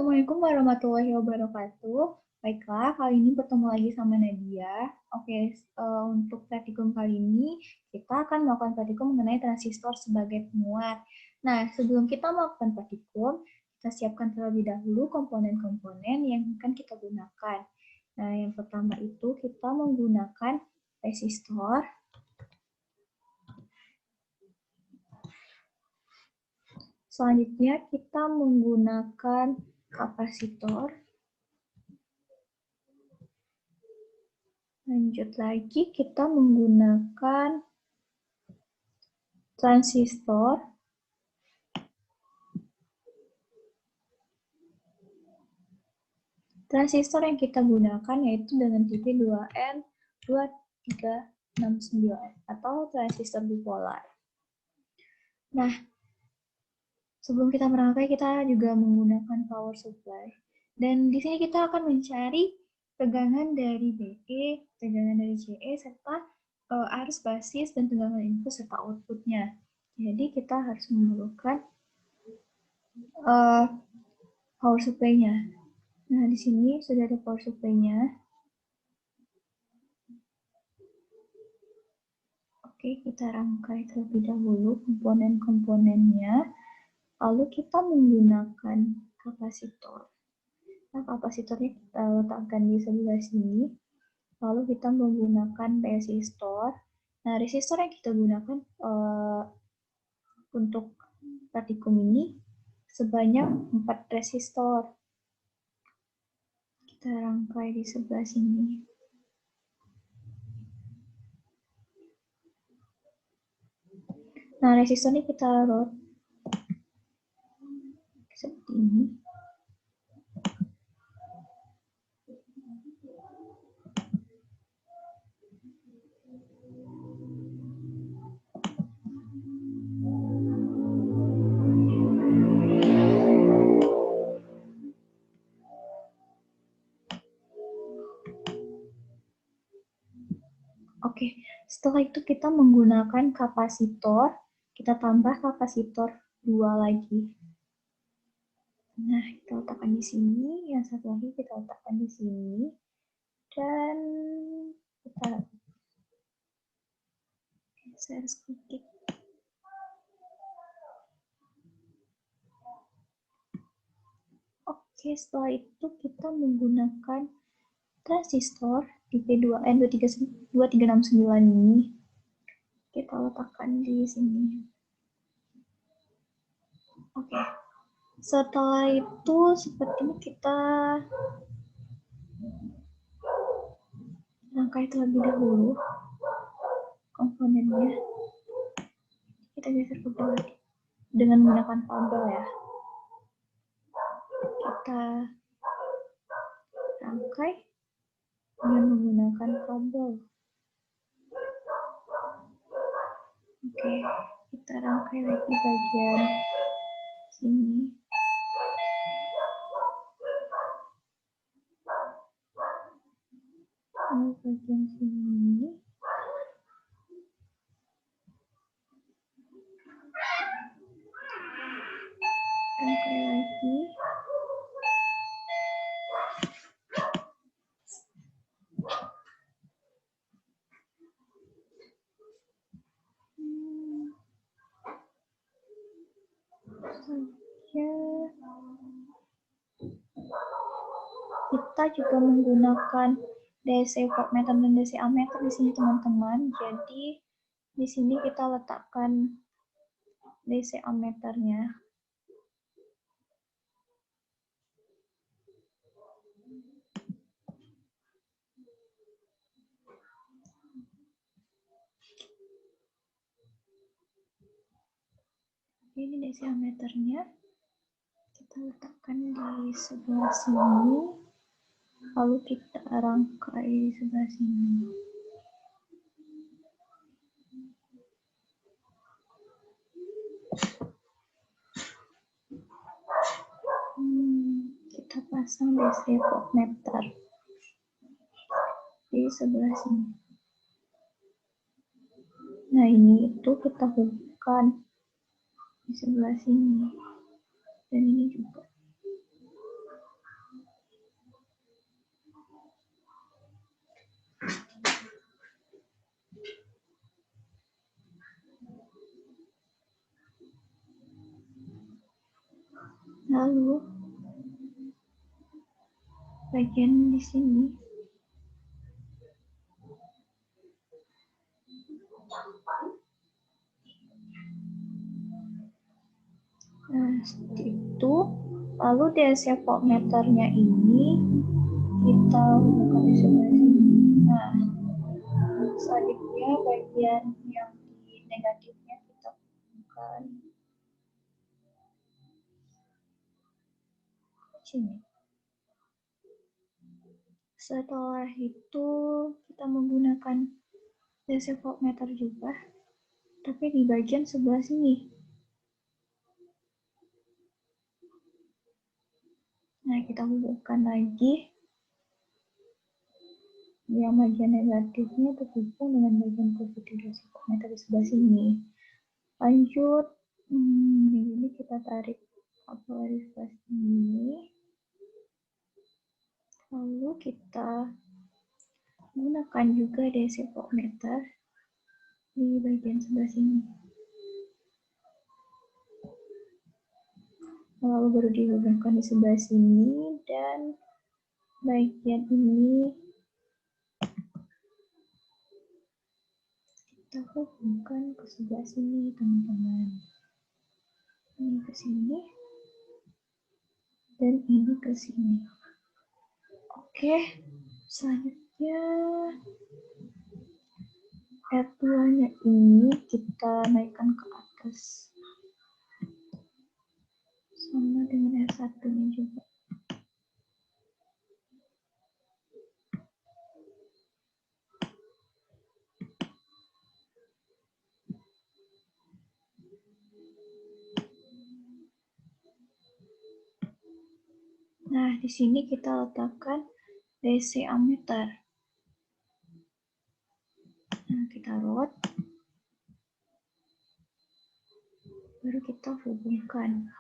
Assalamualaikum warahmatullahi wabarakatuh. Baiklah, kali ini bertemu lagi sama Nadia. Oke, untuk praktikum kali ini, kita akan melakukan praktikum mengenai transistor sebagai penguat. Nah, sebelum kita melakukan praktikum, kita siapkan terlebih dahulu komponen-komponen yang akan kita gunakan. Nah, yang pertama itu kita menggunakan resistor. Selanjutnya kita menggunakan kapasitor. Lanjut lagi, kita menggunakan transistor. Transistor yang kita gunakan yaitu dengan tipe 2N2369 atau transistor bipolar. Nah, sebelum kita merangkai, kita juga menggunakan power supply. Dan di sini kita akan mencari tegangan dari BE, tegangan dari CE, serta arus basis dan tegangan input serta outputnya. Jadi kita harus memerlukan power supply-nya. Nah, di sini sudah ada power supply-nya. Oke, kita rangkai terlebih dahulu komponen-komponennya. Lalu kita menggunakan kapasitor. Nah, kapasitornya kita letakkan di sebelah sini. Lalu kita menggunakan resistor. Nah, resistor yang kita gunakan untuk praktikum ini sebanyak 4 resistor. Kita rangkai di sebelah sini. Nah, resistor ini kita load seperti ini. Oke, setelah itu kita menggunakan kapasitor, kita tambah kapasitor 2 lagi. Nah, kita letakkan di sini, yang satu lagi kita letakkan di sini, dan kita geser sedikit. Oke, setelah itu kita menggunakan transistor tipe 2N2369 ini. Kita letakkan di sini. Oke. Setelah itu seperti ini kita rangkai terlebih dahulu komponennya. Kita geser ke bawah dengan menggunakan kabel ya. Kita rangkai dengan menggunakan kabel. Oke, kita rangkai lagi bagian sini. Bagian sini. Rangkai lagi. Kita juga menggunakan DC voltmeter dan DC ammeter di sini teman-teman. Jadi di sini kita letakkan DC ammeternya. Ini DC ammeternya. Kita letakkan di sebelah sini. Lalu kita rangkai di sebelah sini. Kita pasang DC voltmeter di sebelah sini. Nah, ini itu kita hubungkan di sebelah sini. Dan ini juga. Lalu bagian di sini nah, seperti itu. Lalu DC voltmeternya ini kita hubungkan di sebelah sini. Nah, selanjutnya bagian yang di negatifnya kita hubungkan sini. Setelah itu kita menggunakan DC voltmeter juga, tapi di bagian sebelah sini. Nah, kita hubungkan lagi. Yang bagian negatifnya terhubung dengan bagian positif DC voltmeter di sebelah sini. Lanjut, ini kita tarik kabel di sebelah sini. Lalu kita gunakan juga DC voltmeter di bagian sebelah sini. Lalu baru dihubungkan di sebelah sini dan bagian ini kita hubungkan ke sebelah sini, teman-teman. Ini ke sini dan ini ke sini. Oke, selanjutnya R2-nya ini kita naikkan ke atas. Sama dengan R1-nya juga. Nah, di sini kita letakkan DC ammeter. Nah, kita load. Baru kita hubungkan.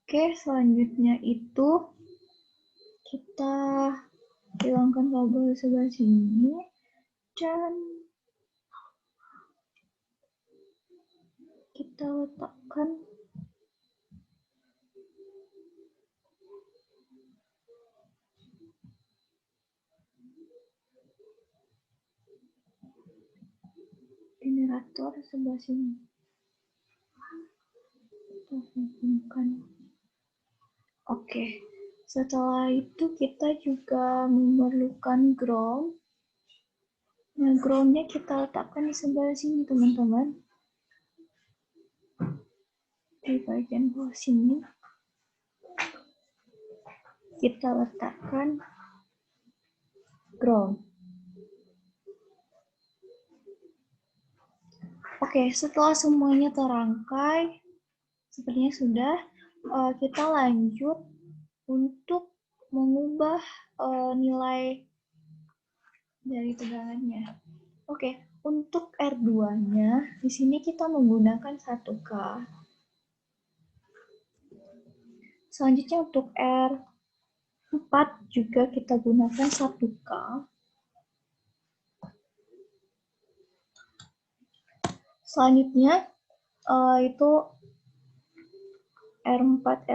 Oke, selanjutnya itu kita hilangkan kabel sebelah sini dan kita letakkan generator sebelah sini. Kita hubungkan. Oke, setelah itu kita juga memerlukan ground. Nah, groundnya kita letakkan di sebelah sini, teman-teman. Di bagian bawah sini. Kita letakkan ground. Oke, setelah semuanya terangkai, sepertinya sudah, kita lanjut untuk mengubah nilai dari tegangannya. Oke, untuk R2-nya, di sini kita menggunakan 1K. Selanjutnya untuk R4 juga kita gunakan 1K. Selanjutnya itu R4,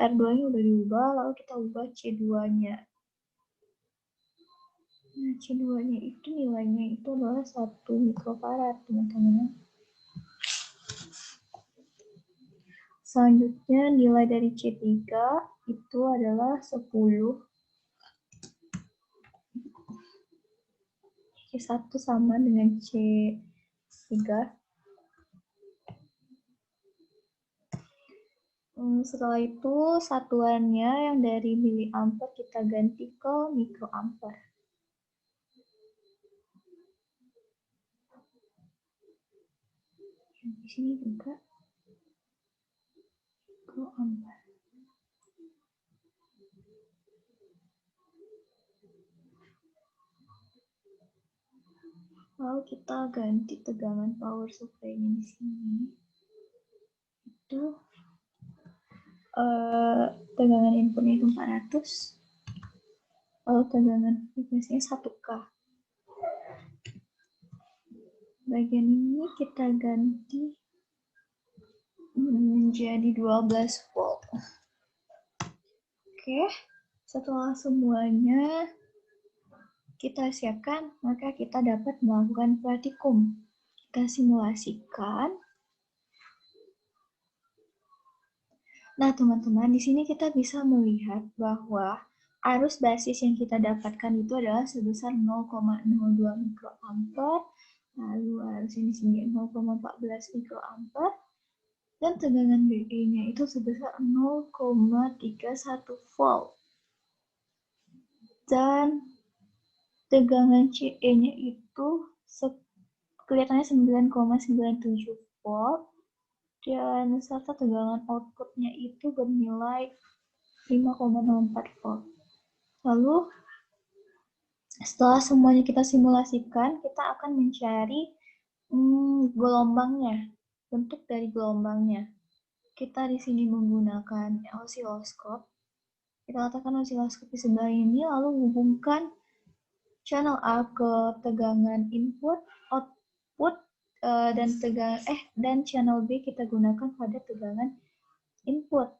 R2-nya udah diubah, lalu kita ubah C2-nya. Nah, C2-nya itu nilainya itu adalah 1 mikrofarad, teman-teman. Selanjutnya nilai dari C3 itu adalah 10. C1 sama dengan C3. Setelah itu satuannya yang dari miliampere kita ganti ke mikroampere. Di sini juga mikroampere. Lalu kita ganti tegangan power supply-nya di sini. Itu tegangan inputnya itu 400. Lalu tegangan frekuensinya 1K. Bagian ini kita ganti menjadi 12 volt. Oke, setelah semuanya kita siapkan, maka kita dapat melakukan praktikum. Kita simulasikan. Nah, teman-teman, di sini kita bisa melihat bahwa arus basis yang kita dapatkan itu adalah sebesar 0,02 mikroampere, lalu arus ini sini 0,14 mikroampere, dan tegangan BE-nya itu sebesar 0,31 volt. Dan tegangan CE-nya itu kelihatannya 9,97 volt, dan serta tegangan output-nya itu bernilai 5,04 volt. Lalu, setelah semuanya kita simulasikan, kita akan mencari gelombangnya, bentuk dari gelombangnya. Kita di sini menggunakan osiloskop. Kita letakkan osiloskop di sebelah ini, lalu hubungkan channel A ke tegangan input, output, dan channel B kita gunakan pada tegangan input.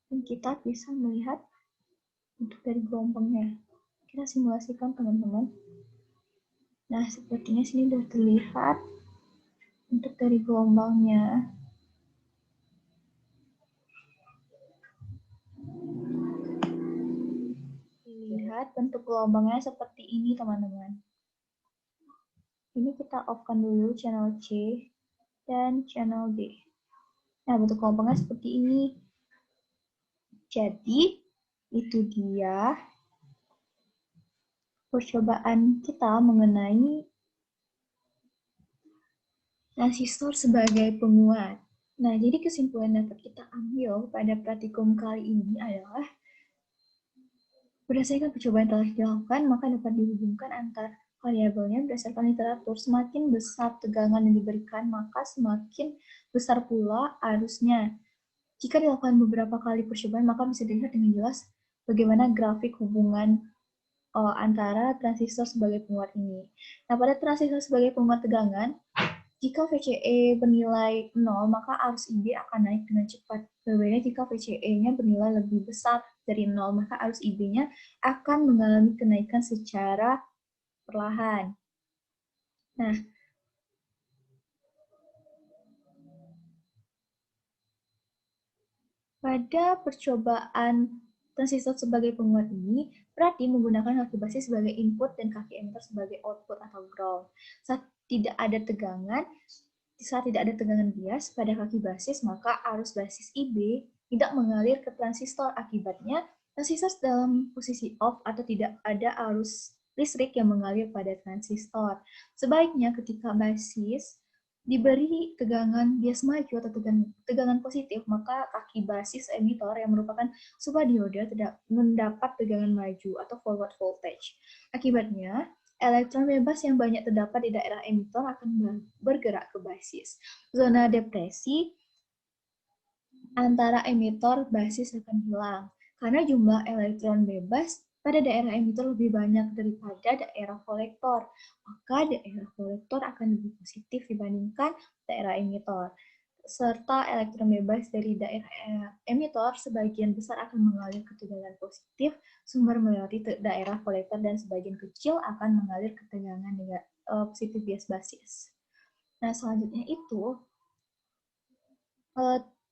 Dan kita bisa melihat bentuk dari gelombangnya. Kita simulasikan, teman-teman. Nah, sepertinya sini sudah terlihat bentuk dari gelombangnya. Lihat bentuk gelombangnya seperti ini, teman-teman. Ini kita off-kan dulu channel C dan channel D. Nah, bentuk gelombangnya seperti ini. Jadi, itu dia percobaan kita mengenai transistor sebagai penguat. Nah, jadi kesimpulan yang dapat kita ambil pada praktikum kali ini adalah berdasarkan percobaan yang telah dilakukan, maka dapat dihubungkan antar variabelnya berdasarkan literatur. Semakin besar tegangan yang diberikan, maka semakin besar pula arusnya. Jika dilakukan beberapa kali percobaan, maka bisa dilihat dengan jelas bagaimana grafik hubungan antara transistor sebagai penguat ini. Nah, pada transistor sebagai penguat tegangan, jika VCE bernilai 0, maka arus IB akan naik dengan cepat. Berbeda jika VCE-nya bernilai lebih besar dari 0, maka arus IB-nya akan mengalami kenaikan secara perlahan. Nah, pada percobaan transistor sebagai penguat ini, berarti menggunakan kaki basis sebagai input dan kaki emitter sebagai output atau ground. Saat tidak ada tegangan bias pada kaki basis, maka arus basis IB tidak mengalir ke transistor. Akibatnya, transistor dalam posisi off atau tidak ada arus listrik yang mengalir pada transistor. Sebaiknya ketika basis diberi tegangan bias maju atau tegangan positif, maka kaki basis emitor yang merupakan supradioda tidak mendapat tegangan maju atau forward voltage. Akibatnya, elektron bebas yang banyak terdapat di daerah emitor akan bergerak ke basis. Zona depresi antara emitor basis akan hilang, karena jumlah elektron bebas pada daerah emitor lebih banyak daripada daerah kolektor. Maka daerah kolektor akan lebih positif dibandingkan daerah emitor. Serta elektron bebas dari daerah emitor sebagian besar akan mengalir ke tegangan positif, sumber melewati daerah kolektor, dan sebagian kecil akan mengalir ke tegangan positif bias basis. Nah, selanjutnya itu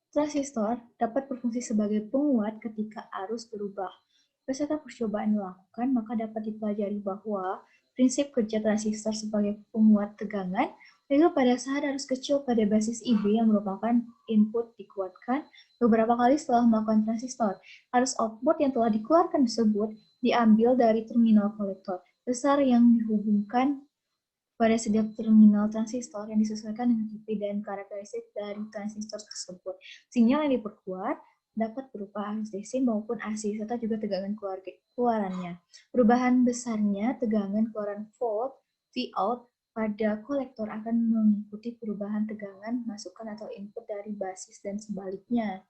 transistor dapat berfungsi sebagai penguat ketika arus berubah. Berdasarkan percobaan dilakukan, maka dapat dipelajari bahwa prinsip kerja transistor sebagai penguat tegangan Lalu pada saat arus kecil pada basis IB yang merupakan input dikuatkan beberapa kali setelah melakukan transistor. Arus output yang telah dikeluarkan tersebut diambil dari terminal kolektor besar yang dihubungkan pada setiap terminal transistor yang disesuaikan dengan IP dan karakteristik dari transistor tersebut. Sinyal yang diperkuat dapat berupa arus DC maupun AC, serta juga tegangan keluarannya. Perubahan besarnya tegangan keluaran volt, Vout, pada kolektor akan mengikuti perubahan tegangan masukan atau input dari basis dan sebaliknya.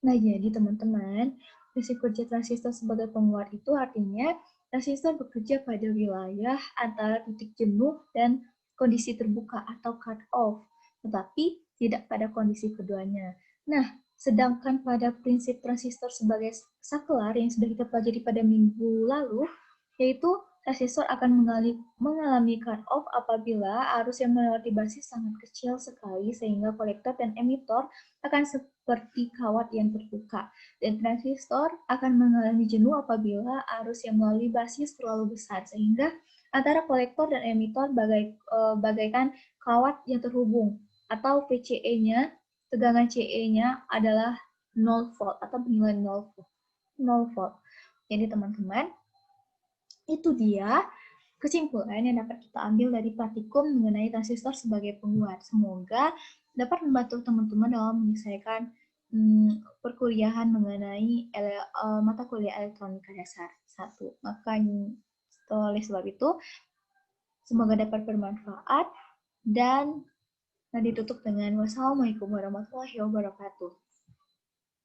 Nah, jadi teman-teman, fungsi kerja transistor sebagai penguat itu artinya transistor bekerja pada wilayah antara titik jenuh dan kondisi terbuka atau cut off, tetapi tidak pada kondisi keduanya. Nah, sedangkan pada prinsip transistor sebagai saklar yang sudah kita pelajari pada minggu lalu, yaitu transistor akan mengalami cut off apabila arus yang melewati basis sangat kecil sekali sehingga kolektor dan emitor akan seperti kawat yang terbuka. Dan transistor akan mengalami jenuh apabila arus yang melalui basis terlalu besar sehingga antara kolektor dan emitor bagaikan kawat yang terhubung atau VCE-nya, tegangan CE-nya adalah 0 volt atau bernilai 0 volt. 0 volt. Jadi teman-teman, itu dia kesimpulan yang dapat kita ambil dari praktikum mengenai transistor sebagai penguat. Semoga dapat membantu teman-teman dalam menyelesaikan perkuliahan mengenai mata kuliah elektronika dasar 1. Maka oleh sebab itu, semoga dapat bermanfaat dan ditutup dengan wassalamualaikum warahmatullahi wabarakatuh.